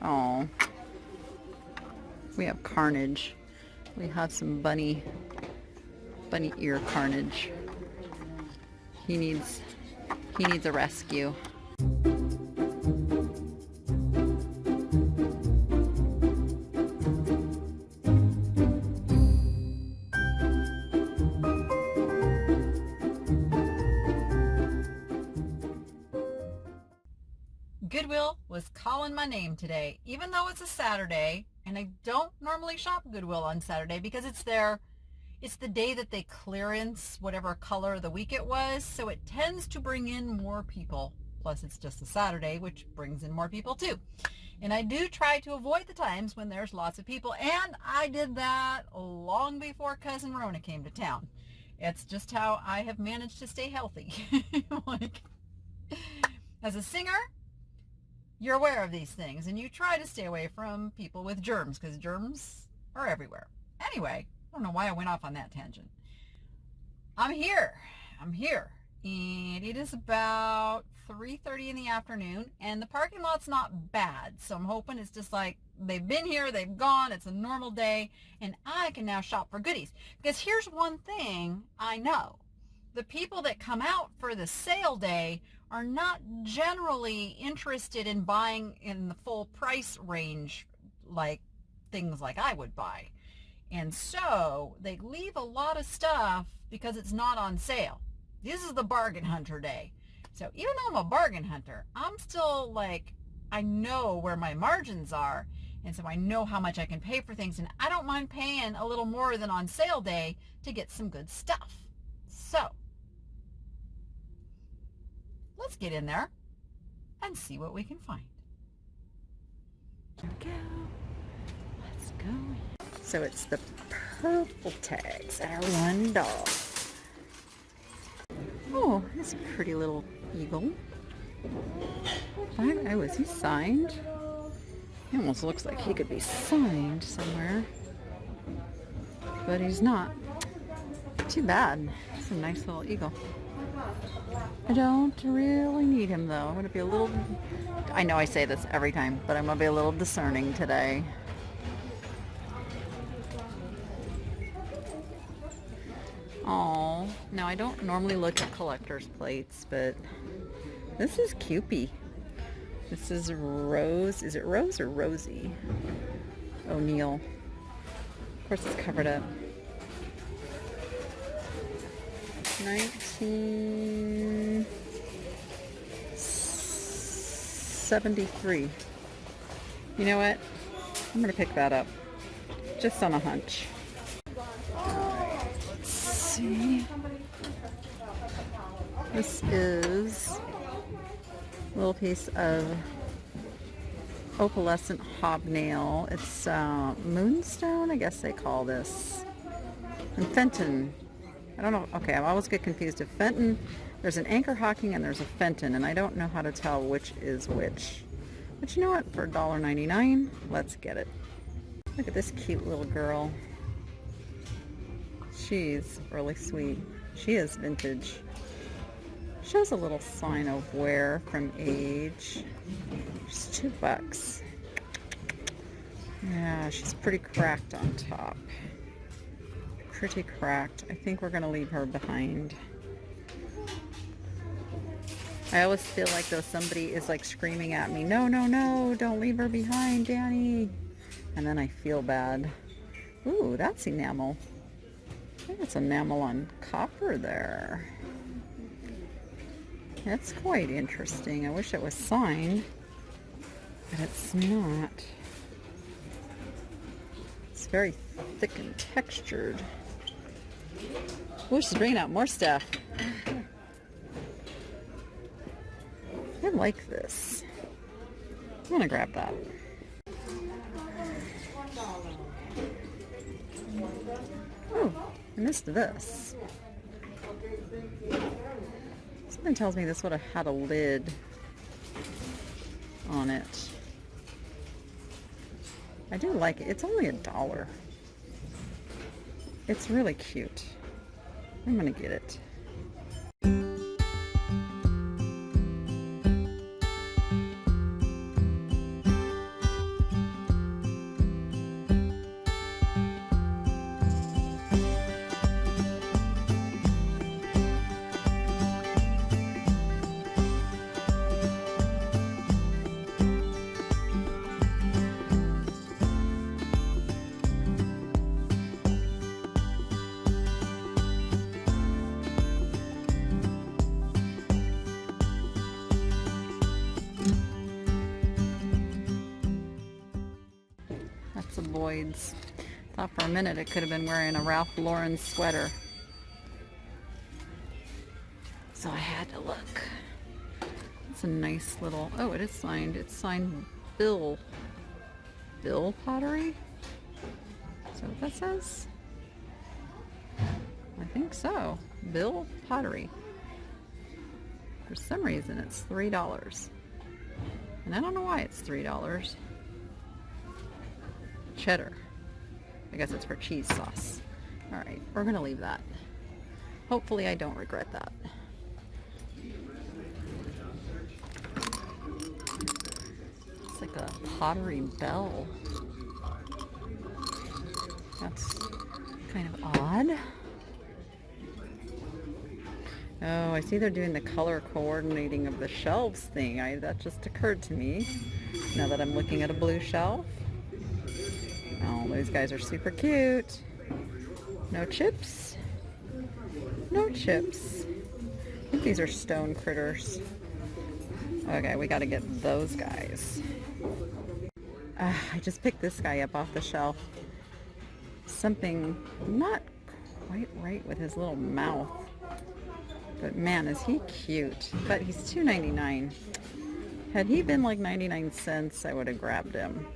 Oh, we have carnage. We have some bunny ear carnage. He needs a rescue. Goodwill was calling my name today, even though it's a Saturday, and I don't normally shop Goodwill on Saturday because it's the day that they clearance whatever color of the week it was, so it tends to bring in more people. Plus it's just a Saturday, which brings in more people too. And I do try to avoid the times when there's lots of people, and I did that long before Cousin Rona came to town. It's just how I have managed to stay healthy. Like, as a singer, you're aware of these things, and you try to stay away from people with germs, because germs are everywhere. Anyway, I don't know why I went off on that tangent. I'm here, and it is about 3:30 in the afternoon, and the parking lot's not bad, so I'm hoping it's just like they've been here, they've gone, it's a normal day, and I can now shop for goodies. Because here's one thing I know. The people that come out for the sale day are not generally interested in buying in the full price range, like things like I would buy. And so they leave a lot of stuff because it's not on sale. This is the bargain hunter day. So even though I'm a bargain hunter, I'm still like, I know where my margins are. And so I know how much I can pay for things. And I don't mind paying a little more than on sale day to get some good stuff. So let's get in there and see what we can find. Here we go. Let's go. So it's the purple tags that are $1. Oh, that's a pretty little eagle. Oh, is he signed? He almost looks like he could be signed somewhere. But he's not. Too bad. It's a nice little eagle. I don't really need him though. I'm going to be a little, I know I say this every time, but I'm going to be a little discerning today. Oh, now I don't normally look at collector's plates, but this is Cupie. This is Rose. Is it Rose or Rosie? O'Neill. Of course it's covered up. 1973. You know what? I'm going to pick that up. Just on a hunch. Let's see. This is a little piece of opalescent hobnail. It's moonstone, I guess they call this. And Fenton. I don't know. Okay, I always get confused. If Fenton, there's an anchor hocking and there's a Fenton, and I don't know how to tell which is which. But you know what? For $1.99, let's get it. Look at this cute little girl. She's really sweet. She is vintage. Shows a little sign of wear from age. She's $2. Yeah, she's pretty cracked on top. Pretty cracked. I think we're going to leave her behind. I always feel like though somebody is like screaming at me, no, no, no, don't leave her behind, Danny. And then I feel bad. Ooh, that's enamel. I think it's enamel on copper there. That's quite interesting. I wish it was signed, but it's not. It's very thick and textured. Oh, she's bringing out more stuff. I like this. I'm gonna grab that. Oh, I missed this. Something tells me this would have had a lid on it. I do like it. It's only $1. It's really cute. I'm gonna get it. lots of Boyds. Thought for a minute it could have been wearing a Ralph Lauren sweater. So I had to look. It's a nice little, oh, it is signed. It's signed Bill Pottery? Is that what that says? I think so. Bill Pottery. For some reason it's $3. And I don't know why it's $3. Cheddar. I guess it's for cheese sauce. Alright, we're gonna leave that. Hopefully I don't regret that. It's like a pottery bell. That's kind of odd. Oh, I see they're doing the color coordinating of the shelves thing. That just occurred to me now that I'm looking at a blue shelf. Oh, those guys are super cute. No chips. No chips. I think these are stone critters. Okay, we got to get those guys. I just picked this guy up off the shelf. Something not quite right with his little mouth. But man, is he cute. But he's $2.99. Had he been like 99 cents, I would have grabbed him.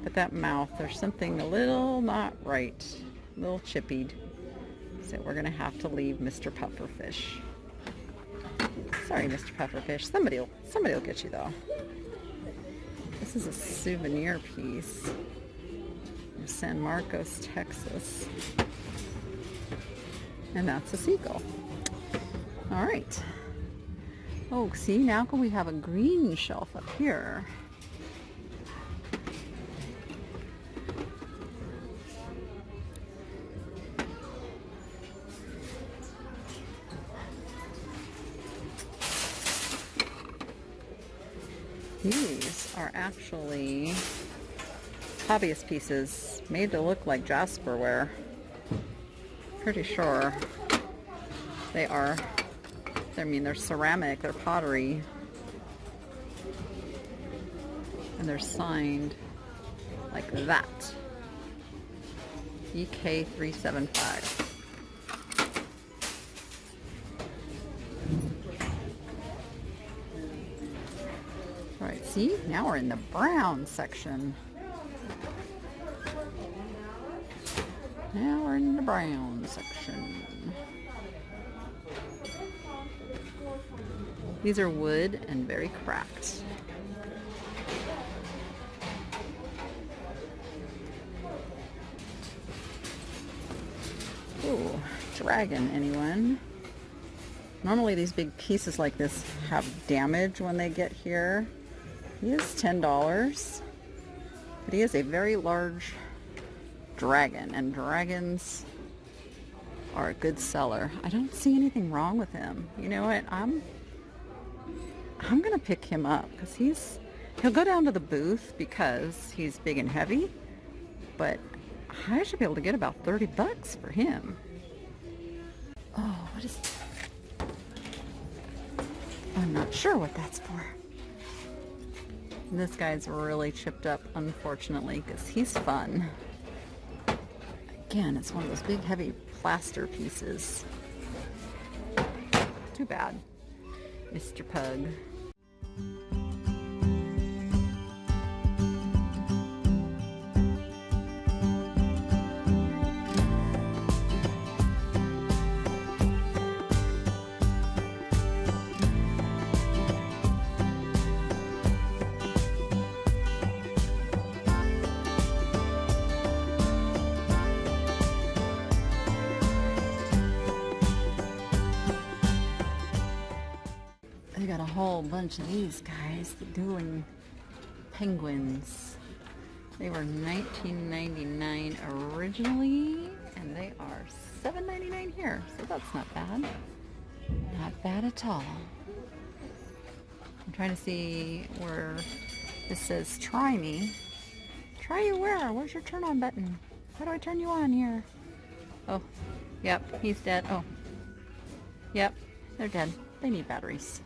But that mouth, there's something a little not right. A little chippied. So we're going to have to leave Mr. Pufferfish. Sorry, Mr. Pufferfish. Somebody will get you though. This is a souvenir piece from San Marcos, Texas. And that's a seagull. All right. Oh, see, now we have a green shelf up here. These are actually hobbyist pieces made to look like Jasperware. Pretty sure they are. I mean, they're ceramic, they're pottery. And they're signed like that. EK375. Alright, see? Now we're in the brown section. Now we're in the brown section. These are wood and very cracked. Ooh, dragon, anyone? Normally these big pieces like this have damage when they get here. He is $10, but he is a very large dragon, and dragons are a good seller. I don't see anything wrong with him. You know what? I'm gonna pick him up because he'll go down to the booth because he's big and heavy, but I should be able to get about 30 bucks for him. Oh, what is that? I'm not sure what that's for. And this guy's really chipped up, unfortunately, because he's fun. Again, it's one of those big heavy plaster pieces. Too bad, Mr. Pug. They got a whole bunch of these guys, the dueling penguins. They were $19.99 originally, and they are $7.99 here, so that's not bad. Not bad at all. I'm trying to see where this says try me. Try you where? Where's your turn on button? How do I turn you on here? Oh, yep, he's dead. Oh, yep, they're dead. They need batteries.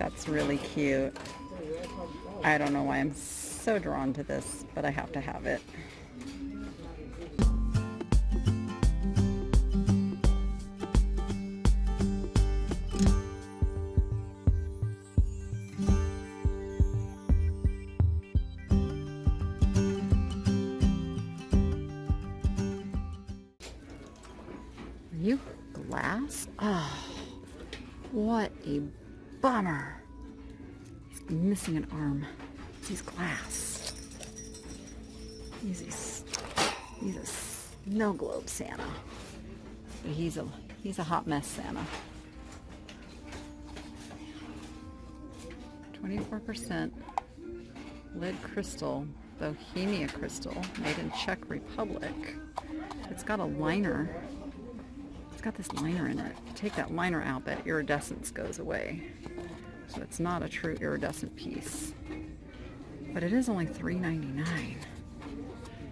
That's really cute. I don't know why I'm so drawn to this, but I have to have it. Are you glass? Oh, what a bummer. He's missing an arm. He's glass. He's a snow globe Santa. But he's a hot mess Santa. 24% lead crystal, Bohemia crystal, made in Czech Republic. It's got a liner. It's got this liner in it. Take that liner out, that iridescence goes away. So it's not a true iridescent piece. But it is only $3.99.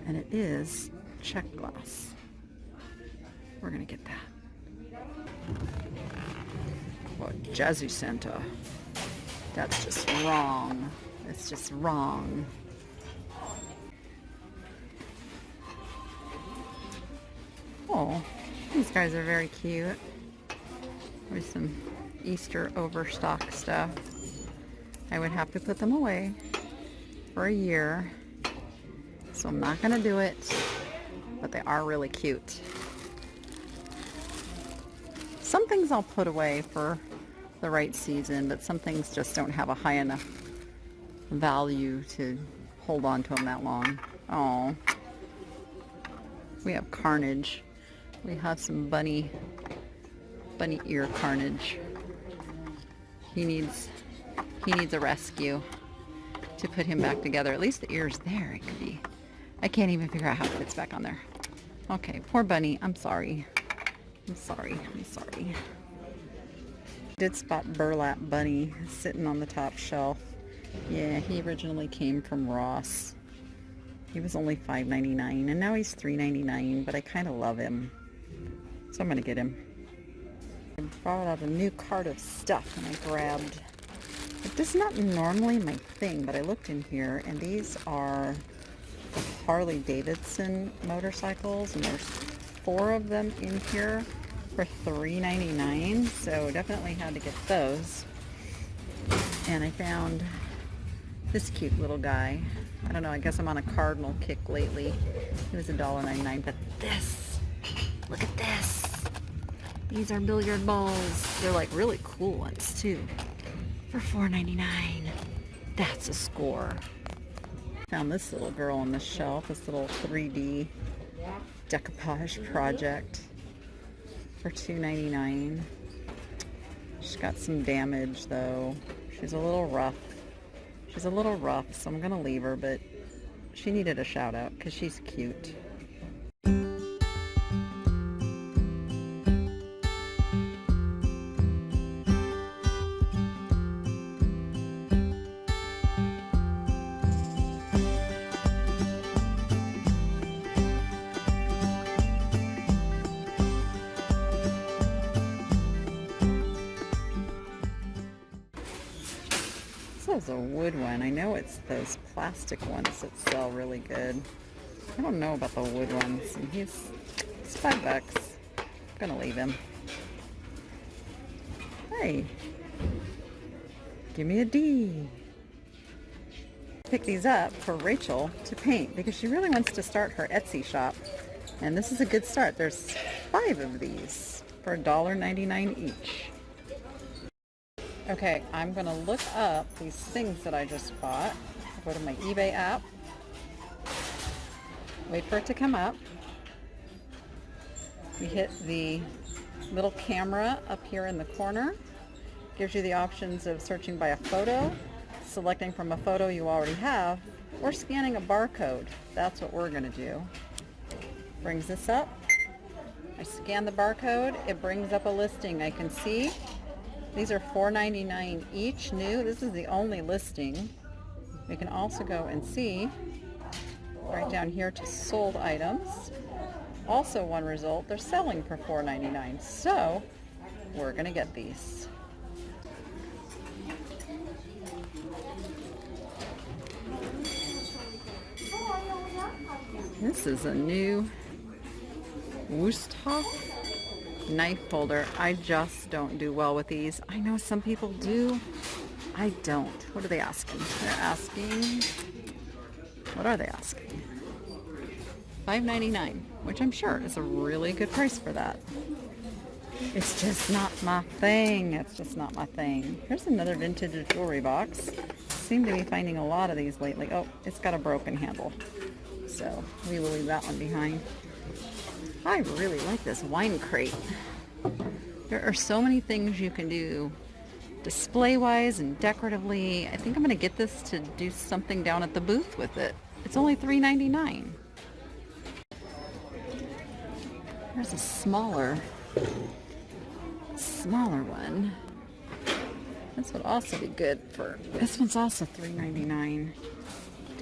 And it is Czech glass. We're gonna get that. Well, Jazzy Santa. That's just wrong. It's just wrong. Oh, these guys are very cute. With some Easter overstock stuff. I would have to put them away for a year. So I'm not gonna do it, but they are really cute. Some things I'll put away for the right season, but some things just don't have a high enough value to hold on to them that long. Oh, we have Carnage. We have some bunny ear Carnage. He needs a rescue to put him back together. At least the ear's there. It could be. I can't even figure out how it fits back on there. Okay, poor bunny. I'm sorry. I'm sorry. I'm sorry. Did spot Burlap Bunny sitting on the top shelf. Yeah, he originally came from Ross. He was only $5.99 and now he's $3.99, but I kind of love him. So I'm going to get him. I brought out a new cart of stuff and I grabbed, this is not normally my thing, but I looked in here and these are the Harley Davidson motorcycles and there's 4 of them in here for $3.99, so definitely had to get those. And I found this cute little guy. I don't know, I guess I'm on a Cardinal kick lately. It was $1.99, but this, look at this. These are billiard balls. They're like really cool ones too. For $4.99. That's a score. Found this little girl on the shelf, this little 3D decoupage project for $2.99. She's got some damage though. She's a little rough. She's a little rough, so I'm gonna leave her, but she needed a shout out because she's cute. This is a wood one. I know it's those plastic ones that sell really good. I don't know about the wood ones. And he's $5. I'm gonna leave him. Hey, give me a D. Pick these up for Rachel to paint because she really wants to start her Etsy shop. And this is a good start. There's 5 of these for $1.99 each. Okay, I'm gonna look up these things that I just bought. I'll go to my eBay app. Wait for it to come up. We hit the little camera up here in the corner. Gives you the options of searching by a photo, selecting from a photo you already have, or scanning a barcode. That's what we're gonna do. Brings this up. I scan the barcode. It brings up a listing I can see. These are $4.99 each, new. This is the only listing. We can also go and see right down here to sold items. Also one result, they're selling for $4.99. So we're gonna get these. This is a new Wusthof knife holder. I just don't do well with these. I know some people do. I don't. What are they asking? They're asking, what are they asking? $5.99, which I'm sure is a really good price for that. It's just not my thing. It's just not my thing. Here's another vintage jewelry box. Seem to be finding a lot of these lately. Oh, it's got a broken handle. So we will leave that one behind. I really like this wine crate. There are so many things you can do display-wise and decoratively. I think I'm going to get this to do something down at the booth with it. It's only $3.99. There's a smaller one. This would also be good for, this one's also $3.99.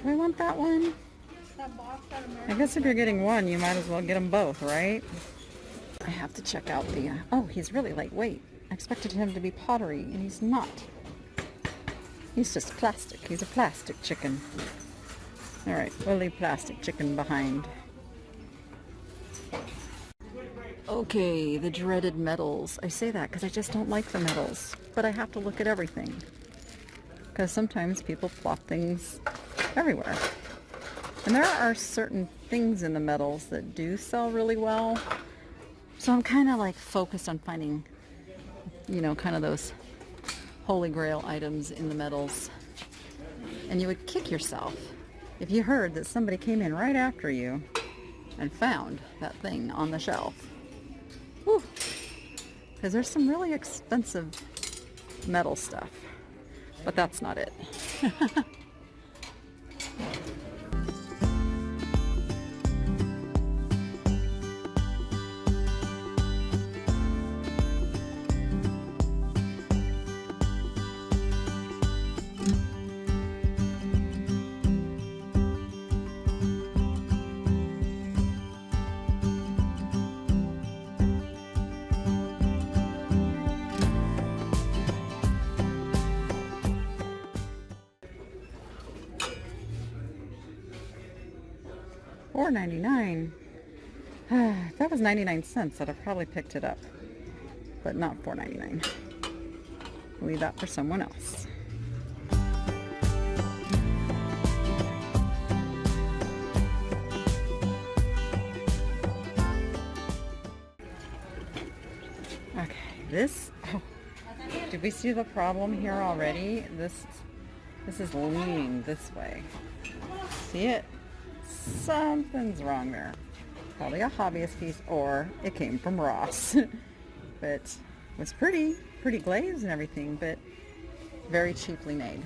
Do I want that one? I guess if you're getting one, you might as well get them both, right? I have to check out the, oh, he's really lightweight. I expected him to be pottery, and he's not. He's just plastic. He's a plastic chicken. All right, we'll leave plastic chicken behind. Okay, the dreaded metals. I say that because I just don't like the metals, but I have to look at everything. Because sometimes people plop things everywhere. And there are certain things in the metals that do sell really well. So I'm kind of like focused on finding, you know, kind of those holy grail items in the metals. And you would kick yourself if you heard that somebody came in right after you and found that thing on the shelf. Because there's some really expensive metal stuff, but that's not it. $4.99. If that was 99 cents, I'd have probably picked it up, but not $4.99. Leave that for someone else. Okay, this, oh, did we see the problem here already? This is leaning this way. See it? Something's wrong there. Probably a hobbyist piece, or it came from Ross. But it was pretty glazed and everything, but very cheaply made.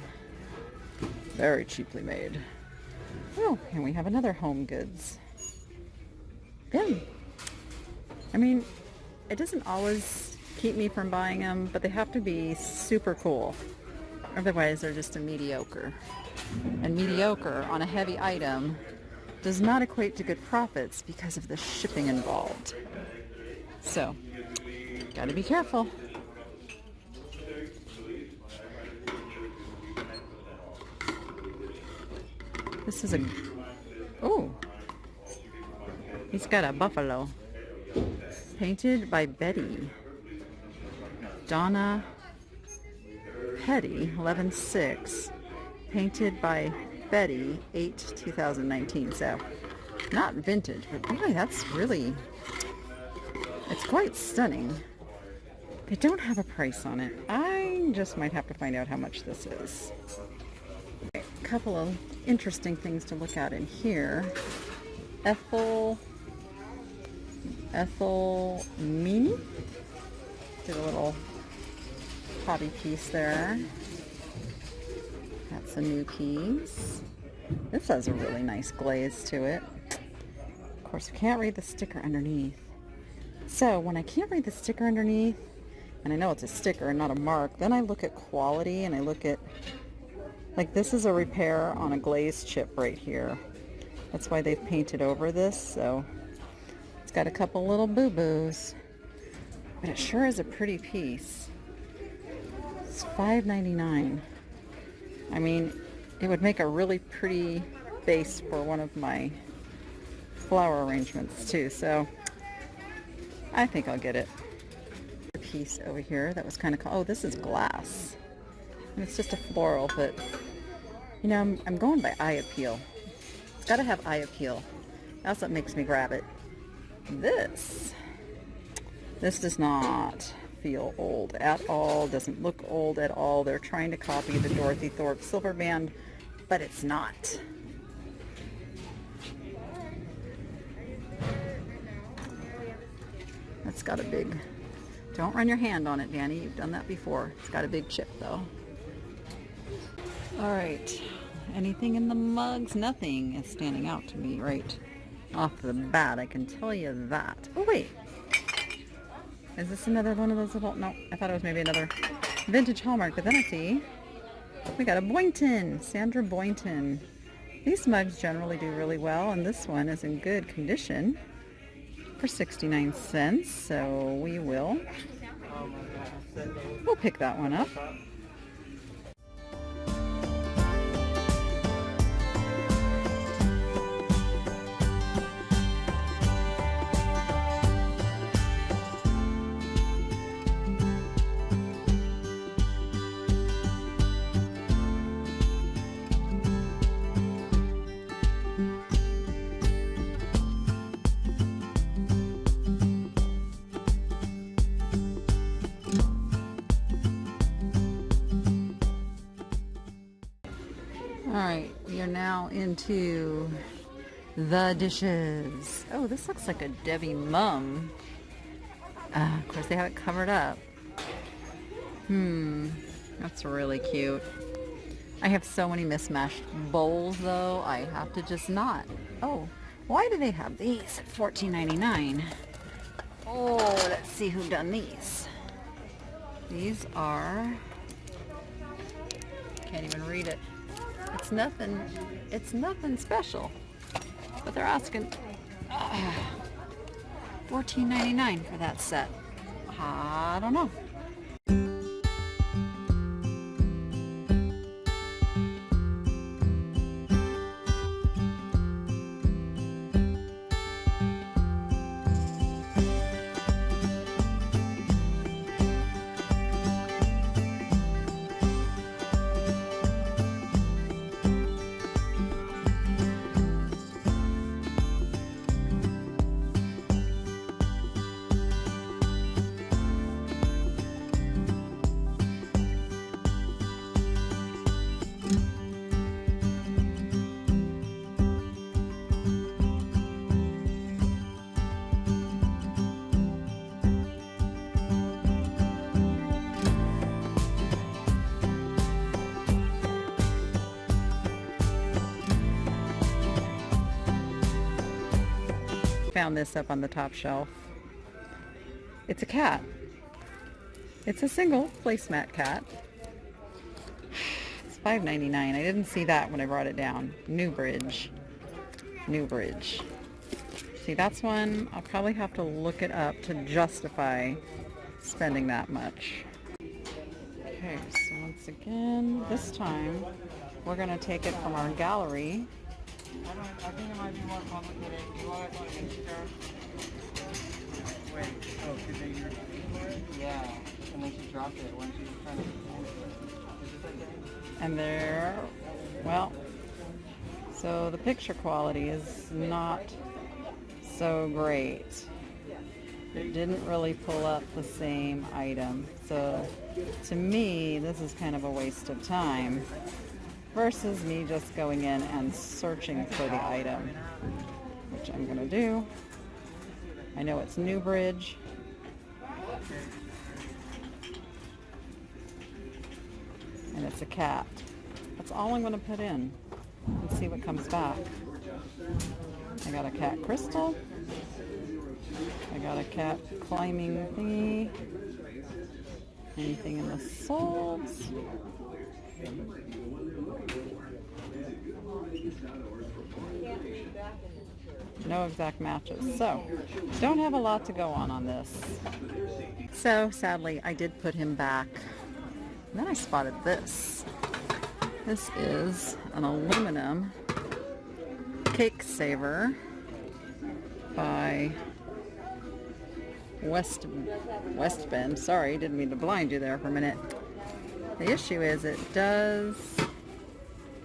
Very cheaply made. Oh, and we have another Home Goods bin. I mean, it doesn't always keep me from buying them, but they have to be super cool. Otherwise, they're just a mediocre. And mediocre on a heavy item does not equate to good profits because of the shipping involved. So, gotta be careful. This is a, oh, he's got a buffalo. Painted by Betty. Donna Petty, 11/6. Painted by Betty, 8/2019. So, not vintage, but boy, that's really, it's quite stunning. They don't have a price on it. I just might have to find out how much this is. A couple of interesting things to look at in here. Ethel Mini did a little hobby piece there. That's a new piece. This has a really nice glaze to it. Of course, we can't read the sticker underneath. So when I can't read the sticker underneath, and I know it's a sticker and not a mark, then I look at quality and I look at, like, this is a repair on a glaze chip right here. That's why they've painted over this, so it's got a couple little boo-boos. But it sure is a pretty piece. It's $5.99. I mean, it would make a really pretty base for one of my flower arrangements too, so I think I'll get it. A piece over here that was kind of cool. Oh, this is glass. And it's just a floral, but you know, I'm going by eye appeal. It's got to have eye appeal. That's what makes me grab it. This does not feel old at all. Doesn't look old at all. They're trying to copy the Dorothy Thorpe silver band, but it's not. It's got a big, don't run your hand on it, Danny. You've done that before. It's got a big chip though. All right, anything in the mugs? Nothing is standing out to me right off the bat. I can tell you that. Oh wait, is this another one of those little, no, I thought it was maybe another vintage Hallmark, but then I see we got a Boynton, Sandra Boynton. These mugs generally do really well, and this one is in good condition for 69 cents, so we'll pick that one up. Alright, we are now into the dishes. Oh, this looks like a Debbie Mum. Of course, they have it covered up. That's really cute. I have so many mismatched bowls, though. I have to just not. Oh, why do they have these at $14.99? Oh, let's see who done these. These are... Can't even read it. It's nothing special, but they're asking $14.99 for that set. I don't know. Found this up on the top shelf. It's a cat. It's a single placemat cat. It's $5.99. I didn't see that when I brought it down. Newbridge. See, that's one I'll probably have to look it up to justify spending that much. Okay, so once again, this time we're going to take it from our gallery. I think it might be more complicated. You want it like extra? Wait, oh, because then you're for it? Yeah, and then she dropped it when she was trying to answer it. Is this okay? And there, well, so the picture quality is not so great. It didn't really pull up the same item. So to me, this is kind of a waste of time versus me just going in and searching for the item, which I'm going to do. I know it's Newbridge. And it's a cat. That's all I'm going to put in and see what comes back. I got a cat crystal. I got a cat climbing thingy. Anything in the soles? No exact matches. So, don't have a lot to go on this. So, sadly, I did put him back. And then I spotted this. This is an aluminum cake saver. by West Bend. Sorry, didn't mean to blind you there for a minute. The issue is it does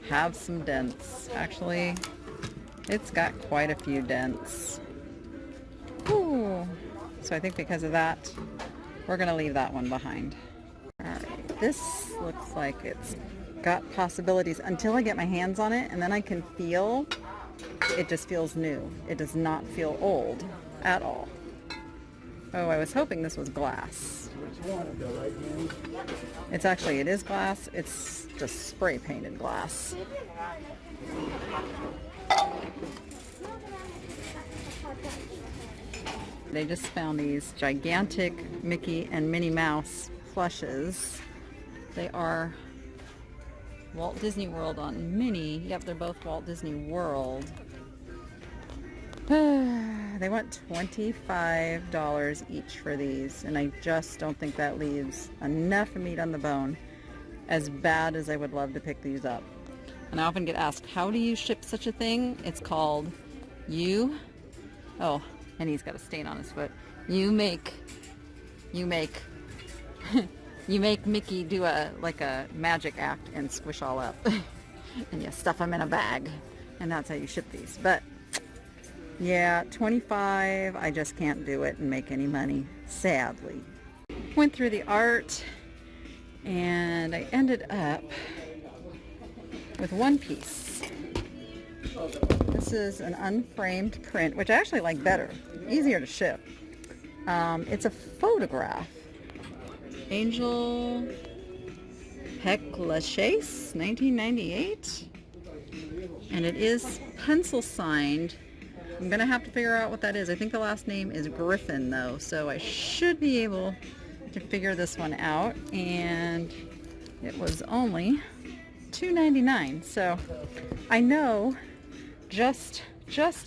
have some dents. Actually, it's got quite a few dents. Ooh. So I think because of that, we're going to leave that one behind. Alright, this looks like it's got possibilities until I get my hands on it, and then I can feel, it just feels new. It does not feel old at all. Oh, I was hoping this was glass. It's actually, it is glass. It's just spray painted glass. They just found these gigantic Mickey and Minnie Mouse plushes. They are Walt Disney World on Minnie. Yep, they're both Walt Disney World. They want $25 each for these, and I just don't think that leaves enough meat on the bone, as bad as I would love to pick these up. And I often get asked, how do you ship such a thing? It's called oh, and he's got a stain on his foot. You make Mickey do a magic act and squish all up. And you stuff them in a bag, and that's how you ship these. But yeah, $25, I just can't do it and make any money, sadly. Went through the art, and I ended up with one piece. This is an unframed print, which I actually like better, easier to ship. It's a photograph. Angel Chase, 1998, and it is pencil signed. I'm gonna have to figure out what that is. I think the last name is Griffin though, so I should be able to figure this one out. And it was only $2.99, so I know just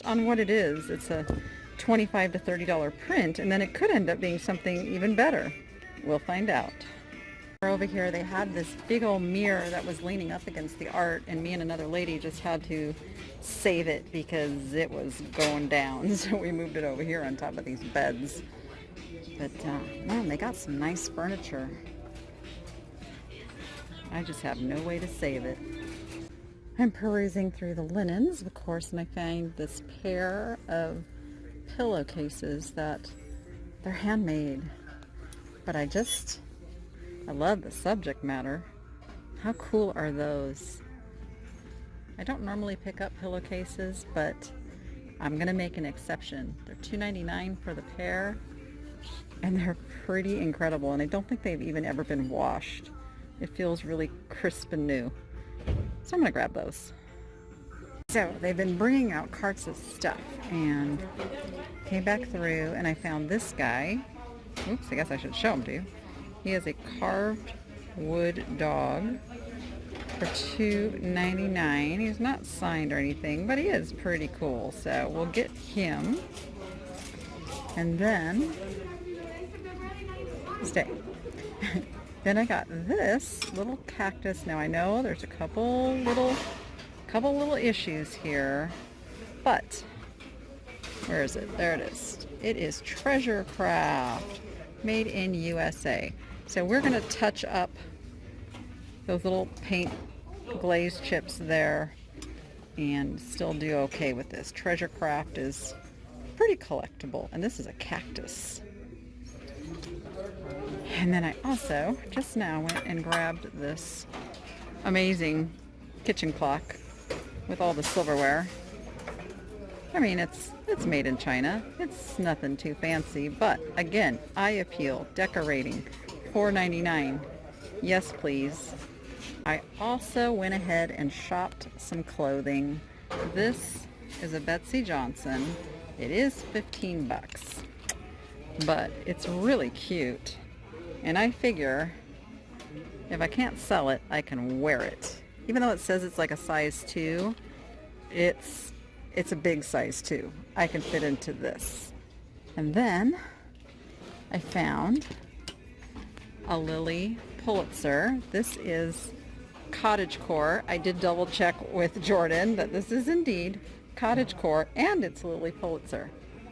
on what it is, it's a $25 to $30 print, and then it could end up being something even better. We'll find out. Over here they had this big old mirror that was leaning up against the art, and me and another lady just had to save it because it was going down. So we moved it over here on top of these beds. But man, they got some nice furniture. I just have no way to save it. I'm perusing through the linens, of course, and I find this pair of pillowcases that they're handmade. But I love the subject matter. How cool are those? I don't normally pick up pillowcases, but I'm gonna make an exception. They're $2.99 for the pair, and they're pretty incredible, and I don't think they've even ever been washed. It feels really crisp and new. So I'm gonna grab those. So they've been bringing out carts of stuff, and came back through, and I found this guy. Oops, I guess I should show him to you. He is a carved wood dog for $2.99. He's not signed or anything, but he is pretty cool. So we'll get him. And then, stay. Then I got this little cactus. Now I know there's a couple little issues here, but where is it? There it is. It is Treasure Craft, made in USA. So we're going to touch up those little paint glaze chips there and still do okay with this. Treasure Craft is pretty collectible, and this is a cactus. And then I also just now went and grabbed this amazing kitchen clock with all the silverware. I mean, it's made in China. It's nothing too fancy, but again, eye appeal, decorating, $4.99. Yes, please. I also went ahead and shopped some clothing. This is a Betsy Johnson. It is 15 bucks, but it's really cute. And I figure if I can't sell it, I can wear it. Even though it says it's like a size 2, it's a big size 2. I can fit into this. And then I found a Lily Pulitzer. This is cottagecore. I did double check with Jordan that this is indeed cottagecore, and it's Lily Pulitzer.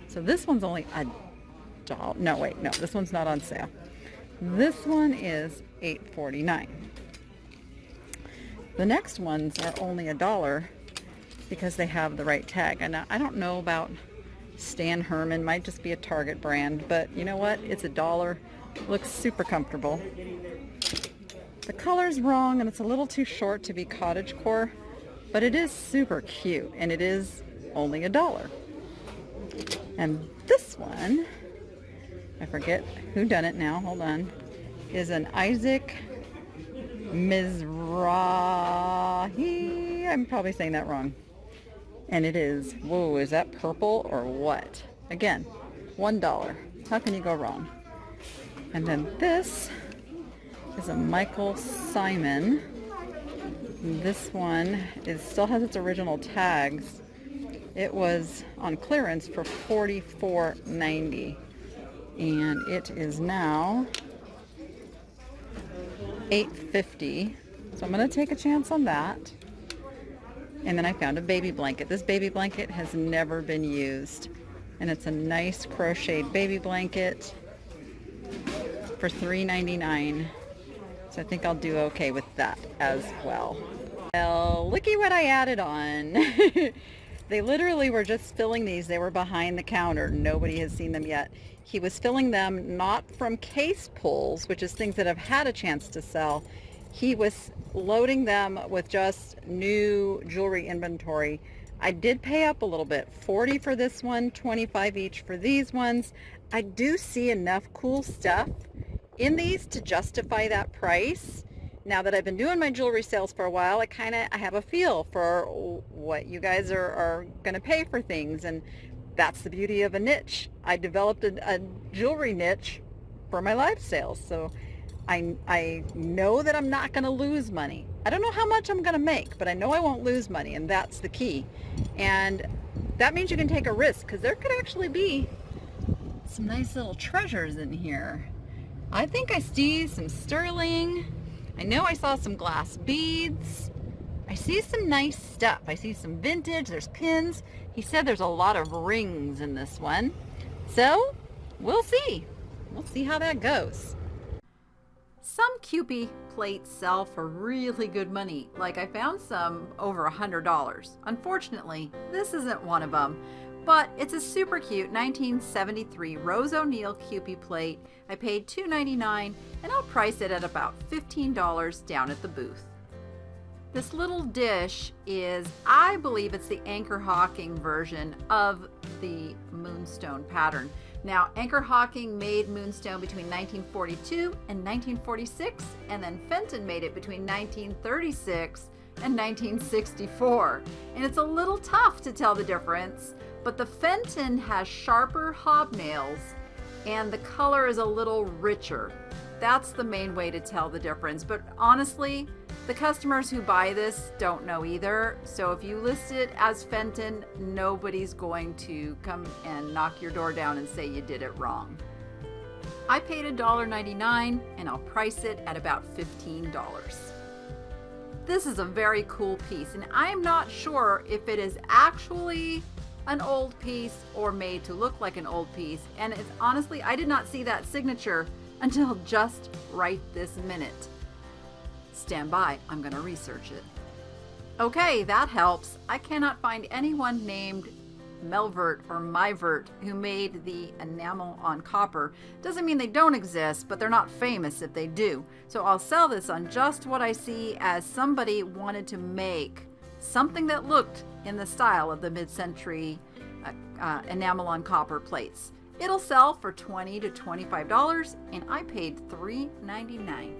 So this one's only a dollar. No, wait, no, this one's not on sale. This one is $8.49. The next ones are only $1 because they have the right tag. And I don't know about Stan Herman, might just be a Target brand, but you know what? It's $1. Looks super comfortable. The color's wrong and it's a little too short to be cottagecore, but it is super cute and it is only $1. And this one, I forget who done it now, hold on, is an Isaac Mizrahi. I'm probably saying that wrong. And it is, whoa, is that purple or what? Again, $1. How can you go wrong? And then this is a Michael Simon. This one still has its original tags. It was on clearance for $44.90. And it is now $8.50. So I'm going to take a chance on that. And then I found a baby blanket. This baby blanket has never been used. And it's a nice crocheted baby blanket for $3.99. So I think I'll do okay with that as well. Well, looky what I added on. They literally were just filling these. They were behind the counter. Nobody has seen them yet. He was filling them not from case pulls, which is things that have had a chance to sell. He was loading them with just new jewelry inventory. I did pay up a little bit. $40 for this one, $25 each for these ones. I do see enough cool stuff in these to justify that price. Now that I've been doing my jewelry sales for a while, I have a feel for what you guys are going to pay for things, and that's the beauty of a niche. I developed a jewelry niche for my live sales, so I know that I'm not going to lose money. I don't know how much I'm going to make, but I know I won't lose money, and that's the key. And that means you can take a risk, because there could actually be some nice little treasures in here. I think I see some sterling. I know I saw some glass beads. I see some nice stuff. I see some vintage. There's pins. He said there's a lot of rings in this one. So we'll see. We'll see how that goes. Some Kewpie plates sell for really good money. Like I found some over $100. Unfortunately, this isn't one of them. But it's a super cute 1973 Rose O'Neil Kewpie plate. I paid $2.99 and I'll price it at about $15 down at the booth. This little dish is, I believe it's the Anchor Hawking version of the Moonstone pattern. Now, Anchor Hawking made Moonstone between 1942 and 1946, and then Fenton made it between 1936 and 1964. And it's a little tough to tell the difference, but the Fenton has sharper hobnails and the color is a little richer. That's the main way to tell the difference. But honestly, the customers who buy this don't know either. So if you list it as Fenton, nobody's going to come and knock your door down and say you did it wrong. I paid $1.99 and I'll price it at about $15. This is a very cool piece, and I am not sure if it is actually an old piece or made to look like an old piece. And it's honestly, I did not see that signature until just right this minute. Stand by, I'm going to research it. Okay, that helps. I cannot find anyone named Melvert or Myvert who made the enamel on copper. Doesn't mean they don't exist, but they're not famous if they do. So I'll sell this on just what I see as somebody wanted to make something that looked in the style of the mid-century enamel on copper plates. It'll sell for $20 to $25, and I paid $3.99.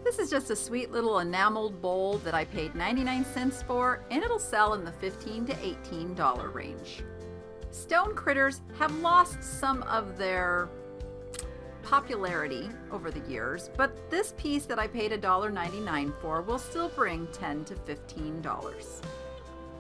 This is just a sweet little enameled bowl that I paid 99 cents for, and it'll sell in the $15 to $18 range. Stone critters have lost some of their popularity over the years, but this piece that I paid $1.99 for will still bring $10 to $15.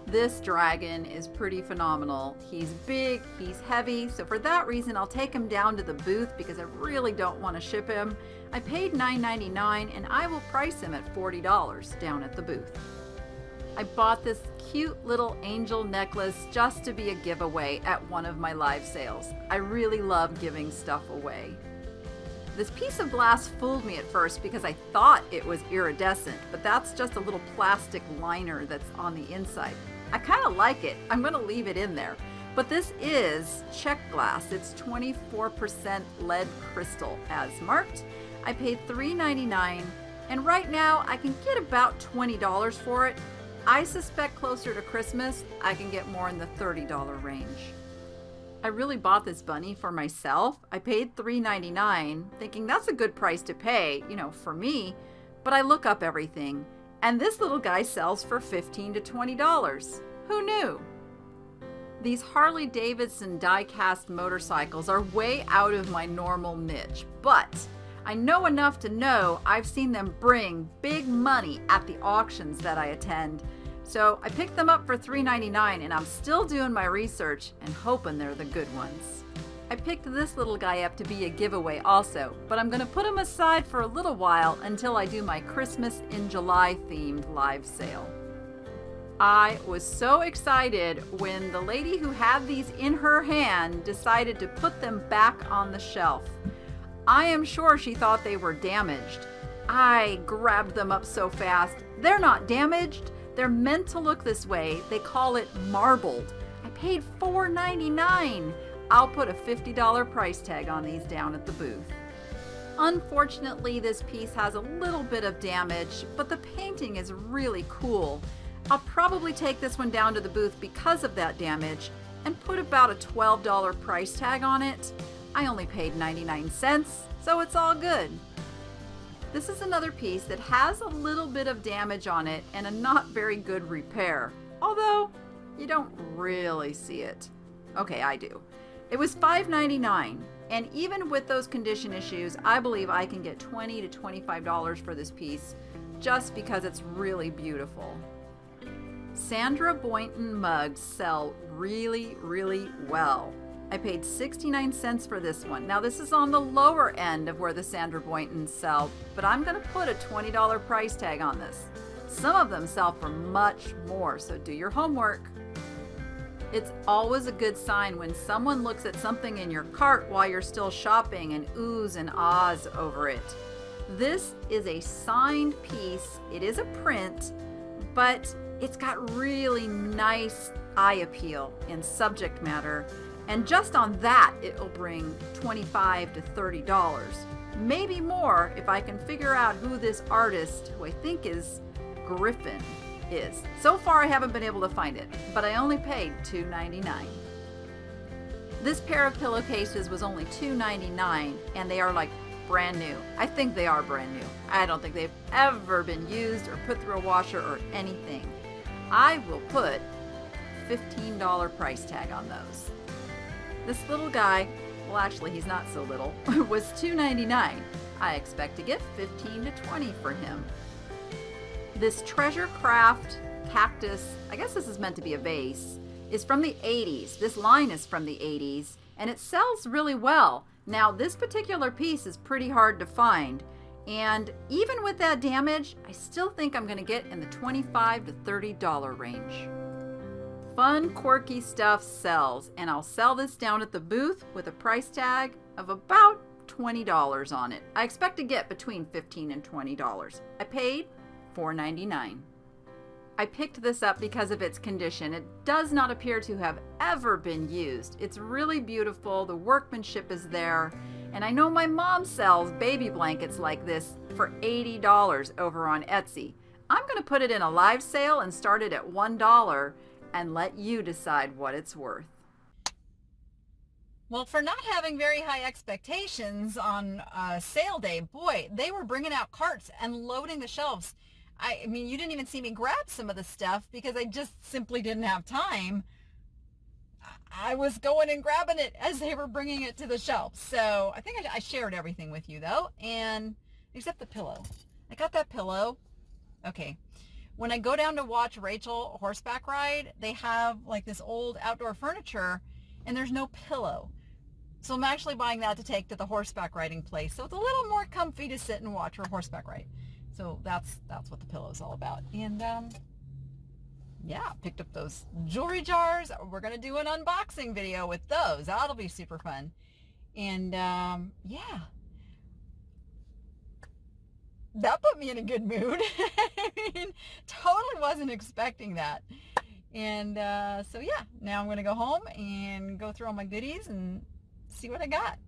This dragon is pretty phenomenal. He's big, he's heavy, so for that reason I'll take him down to the booth because I really don't want to ship him. I paid $9.99 and I will price him at $40 down at the booth. I bought this cute little angel necklace just to be a giveaway at one of my live sales. I really love giving stuff away. This piece of glass fooled me at first because I thought it was iridescent, but that's just a little plastic liner that's on the inside. I kind of like it. I'm going to leave it in there. But this is check glass. It's 24% lead crystal as marked. I paid $3.99, and right now I can get about $20 for it. I suspect closer to Christmas, I can get more in the $30 range. I really bought this bunny for myself. I paid $3.99, thinking that's a good price to pay, for me, but I look up everything, and this little guy sells for $15 to $20. Who knew? These Harley Davidson die-cast motorcycles are way out of my normal niche, but I know enough to know I've seen them bring big money at the auctions that I attend. So I picked them up for $3.99, and I'm still doing my research and hoping they're the good ones. I picked this little guy up to be a giveaway also, but I'm going to put him aside for a little while until I do my Christmas in July themed live sale. I was so excited when the lady who had these in her hand decided to put them back on the shelf. I am sure she thought they were damaged. I grabbed them up so fast. They're not damaged. They're meant to look this way. They call it marbled. I paid $4.99. I'll put a $50 price tag on these down at the booth. Unfortunately, this piece has a little bit of damage, but the painting is really cool. I'll probably take this one down to the booth because of that damage and put about a $12 price tag on it. I only paid 99 cents, so it's all good. This is another piece that has a little bit of damage on it and a not very good repair, although you don't really see it. Okay, I do. It was $5.99, and even with those condition issues, I believe I can get $20 to $25 for this piece just because it's really beautiful. Sandra Boynton mugs sell really, really well. I paid 69 cents for this one. Now this is on the lower end of where the Sandra Boyntons sell, but I'm going to put a $20 price tag on this. Some of them sell for much more, so do your homework. It's always a good sign when someone looks at something in your cart while you're still shopping and oohs and ahs over it. This is a signed piece. It is a print, but it's got really nice eye appeal and subject matter. And just on that, it'll bring $25 to $30. Maybe more if I can figure out who this artist, who I think is Griffin, is. So far, I haven't been able to find it, but I only paid $2.99. This pair of pillowcases was only $2.99, and they are like brand new. I think they are brand new. I don't think they've ever been used or put through a washer or anything. I will put $15 price tag on those. This little guy, well actually he's not so little, was $2.99. I expect to get $15 to $20 for him. This treasure craft cactus, I guess this is meant to be a vase, is from the 80s. This line is from the 80s, and it sells really well. Now this particular piece is pretty hard to find, and even with that damage, I still think I'm going to get in the $25 to $30 range. Fun, quirky stuff sells, and I'll sell this down at the booth with a price tag of about $20 on it. I expect to get between $15 and $20. I paid $4.99. I picked this up because of its condition. It does not appear to have ever been used. It's really beautiful. The workmanship is there. And I know my mom sells baby blankets like this for $80 over on Etsy. I'm going to put it in a live sale and start it at $1 and let you decide what it's worth. Well, for not having very high expectations on sale day, boy, they were bringing out carts and loading the shelves. I mean, you didn't even see me grab some of the stuff because I just simply didn't have time. I was going and grabbing it as they were bringing it to the shelf. So I think I shared everything with you though, and except the pillow. I got that pillow. Okay. When I go down to watch Rachel horseback ride, they have like this old outdoor furniture and there's no pillow. So I'm actually buying that to take to the horseback riding place. So it's a little more comfy to sit and watch her horseback ride. So that's what the pillow is all about. And yeah, picked up those jewelry jars. We're going to do an unboxing video with those. That'll be super fun. And yeah, that put me in a good mood. I mean, totally wasn't expecting that. And so yeah, now I'm going to go home and go through all my goodies and see what I got.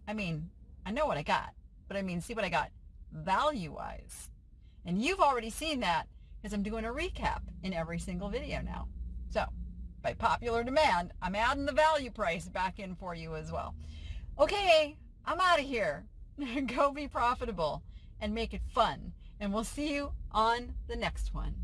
I mean, I know what I got, but I mean, see what I got value-wise. And you've already seen that because I'm doing a recap in every single video now. So by popular demand, I'm adding the value price back in for you as well. Okay, I'm out of here. Go be profitable and make it fun. And we'll see you on the next one.